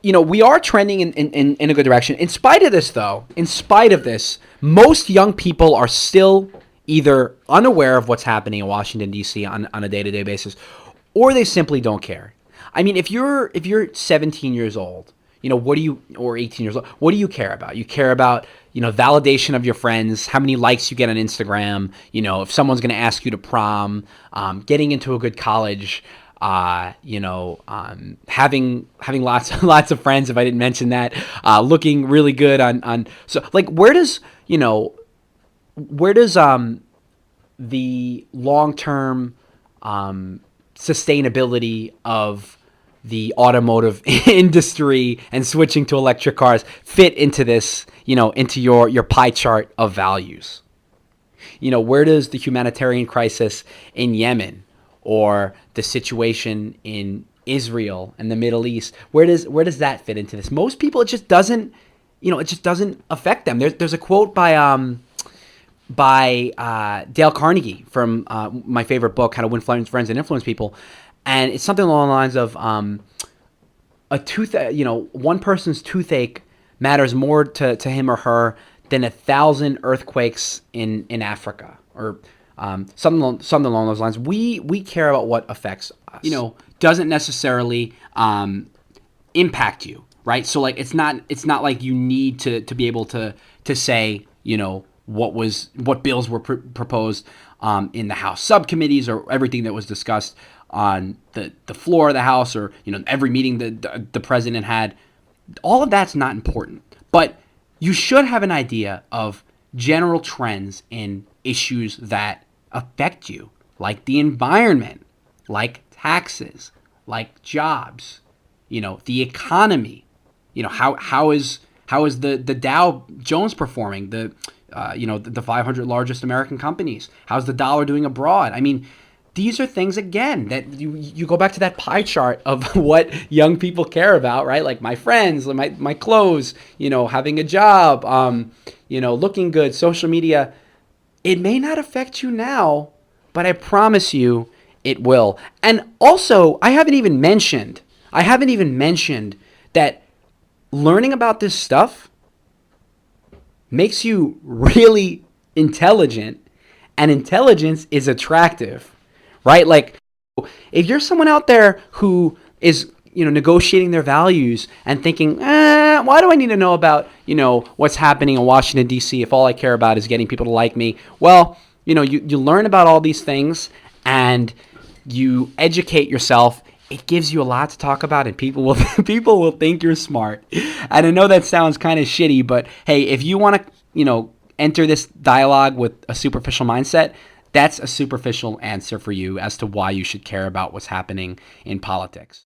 we are trending in a good direction. In spite of this, though, most young people are still either unaware of what's happening in Washington, D.C. on a day-to-day basis, or they simply don't care. I mean, if you're 17 years old, or 18 years old, what do you care about? You care about, validation of your friends, how many likes you get on Instagram, if someone's going to ask you to prom, getting into a good college, having lots of friends. If I didn't mention that, looking really good so like where does the long term sustainability of the automotive industry and switching to electric cars fit into this, into your pie chart of values? Where does the humanitarian crisis in Yemen or the situation in Israel and the Middle East, where does that fit into this? Most people, it just doesn't affect them. There's a quote by Dale Carnegie from my favorite book, How to Win Friends and Influence People, and it's something along the lines of one person's toothache matters more to him or her than 1,000 earthquakes in Africa, or something along those lines. We care about what affects us. Doesn't necessarily impact you, right? So like it's not like you need to be able to say what bills were proposed in the House subcommittees, or everything that was discussed on the floor of the House, or every meeting that the president had. All of that's not important, but you should have an idea of general trends in issues that affect you, like the environment, like taxes, like jobs, the economy. How is the Dow Jones performing? The 500 largest American companies. How's the dollar doing abroad? I mean, these are things, again, that you go back to that pie chart of what young people care about, right? Like my friends, my clothes, having a job, looking good, social media. It may not affect you now, but I promise you it will. And also, I haven't even mentioned that learning about this stuff makes you really intelligent, and intelligence is attractive, right? Like, if you're someone out there who is, negotiating their values and thinking, why do I need to know about, what's happening in Washington, D.C. if all I care about is getting people to like me? Well, you learn about all these things and you educate yourself. It gives you a lot to talk about, and people will think you're smart. And I know that sounds kind of shitty, but hey, if you want to, enter this dialogue with a superficial mindset, that's a superficial answer for you as to why you should care about what's happening in politics.